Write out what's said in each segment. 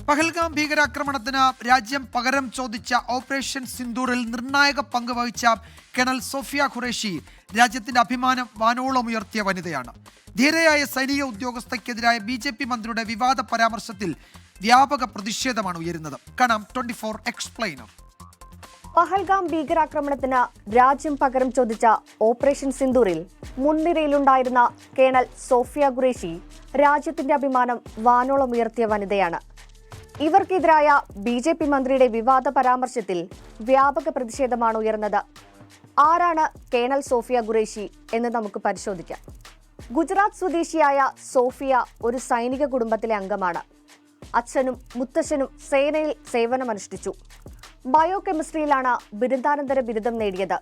പഹൽഗാം ഭീകരാക്രമണത്തിന് രാജ്യം പകരം ചോദിച്ച ഓപ്പറേഷൻ സിന്ദൂറിൽ നിർണായക പങ്ക് വഹിച്ച കേണൽ സോഫിയ ഖുറേഷി രാജ്യത്തിന്റെ അഭിമാനം വാനോളം ഉയർത്തിയ വനിതയാണ്. ധീരയായ സൈനിക ഉദ്യോഗസ്ഥയ്ക്കെതിരായ BJP മന്ത്രിയുടെ വിവാദ പരാമർശത്തിൽ വ്യാപക പ്രതിഷേധമാണ് ഉയരുന്നത്. കാണാം 24 എക്സ്പ്ലെയിനർ. പഹൽഗാം ഭീകരാക്രമണത്തിന് രാജ്യം പകരം ചോദിച്ച ഓപ്പറേഷൻ സിന്ദൂറിൽ മുൻനിരയിലുണ്ടായിരുന്ന കേണൽ സോഫിയ ഖുറേഷി രാജ്യത്തിന്റെ അഭിമാനം വാനോളം ഉയർത്തിയ വനിതയാണ്. ഇവർക്കെതിരായ BJP മന്ത്രിയുടെ വിവാദ പരാമർശത്തിൽ വ്യാപക പ്രതിഷേധമാണ് ഉയർന്നത്. ആരാണ് കേണൽ സോഫിയ ഖുറേഷി എന്ന് നമുക്ക് പരിശോധിക്കാം. ഗുജറാത്ത് സ്വദേശിയായ സോഫിയ ഒരു സൈനിക കുടുംബത്തിലെ അംഗമാണ്. അച്ഛനും മുത്തശ്ശനും സേനയിൽ സേവനമനുഷ്ഠിച്ചു. ബയോകെമിസ്ട്രിയിലാണ് ബിരുദാനന്തര ബിരുദം നേടിയത്.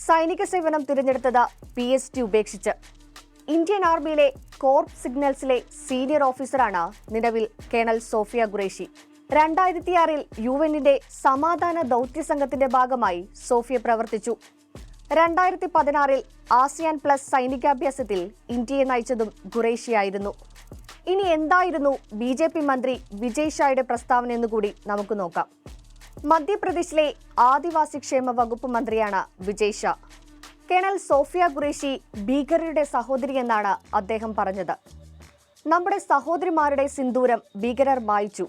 സൈനിക സേവനം തിരഞ്ഞെടുത്തത് PhD ഉപേക്ഷിച്ച്. ഇന്ത്യൻ ആർമിയിലെ കോർപ്പ് സിഗ്നൽസിലെ സീനിയർ ഓഫീസറാണ് നിലവിൽ കേണൽ സോഫിയ ഖുറേഷി. 2006 UN സമാധാന ദൗത്യ സംഘത്തിന്റെ ഭാഗമായി സോഫിയ പ്രവർത്തിച്ചു. 2016 ASEAN+ സൈനികാഭ്യാസത്തിൽ ഇന്ത്യയെ നയിച്ചതും ഖുറേഷിയായിരുന്നു. ഇനി എന്തായിരുന്നു BJP മന്ത്രി വിജയ് ഷായുടെ പ്രസ്താവന എന്നുകൂടി നമുക്ക് നോക്കാം. മധ്യപ്രദേശിലെ ആദിവാസി ക്ഷേമ വകുപ്പ് മന്ത്രിയാണ് വിജയ് ഷാ. കേണൽ സോഫിയ ഖുറേഷി ഭീകരരുടെ സഹോദരി എന്നാണ് അദ്ദേഹം പറഞ്ഞത്. നമ്മുടെ സഹോദരിമാരുടെ സിന്ദൂരം ഭീകരർ മായിച്ചു.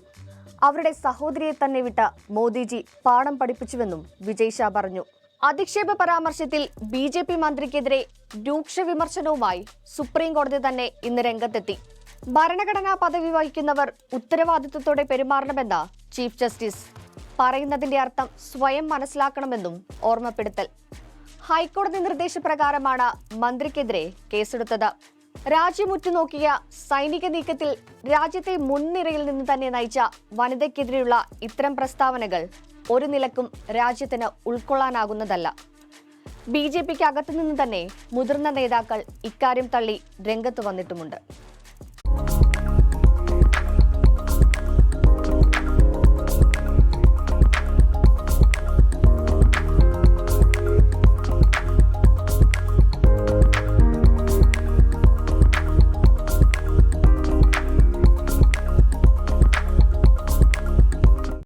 അവരുടെ സഹോദരിയെ തന്നെ വിട്ട് മോദിജി പാഠം പഠിപ്പിച്ചുവെന്നും വിജയ് ഷാ പറഞ്ഞു. അധിക്ഷേപ പരാമർശത്തിൽ BJP മന്ത്രിക്കെതിരെ രൂക്ഷ വിമർശനവുമായി സുപ്രീം കോടതി തന്നെ ഇന്ന് രംഗത്തെത്തി. ഭരണഘടനാ പദവി വഹിക്കുന്നവർ ഉത്തരവാദിത്വത്തോടെ പെരുമാറണമെന്ന ചീഫ് ജസ്റ്റിസ്. പറയുന്നതിന്റെ അർത്ഥം സ്വയം മനസ്സിലാക്കണമെന്നും ഓർമ്മപ്പെടുത്തൽ. ഹൈക്കോടതി നിർദ്ദേശപ്രകാരമാണ് മന്ത്രിക്കെതിരെ കേസെടുത്തത്. രാജ്യം ഉറ്റുനോക്കിയ സൈനിക നീക്കത്തിൽ രാജ്യത്തെ മുൻനിരയിൽ നിന്ന് തന്നെ നയിച്ച വനിതയ്ക്കെതിരെയുള്ള ഇത്തരം പ്രസ്താവനകൾ ഒരു നിലക്കും രാജ്യത്തിന് ഉൾക്കൊള്ളാനാകുന്നതല്ല. BJPക്ക് അകത്തുനിന്ന് തന്നെ മുതിർന്ന നേതാക്കൾ ഇക്കാര്യം തള്ളി രംഗത്ത് വന്നിട്ടുമുണ്ട്.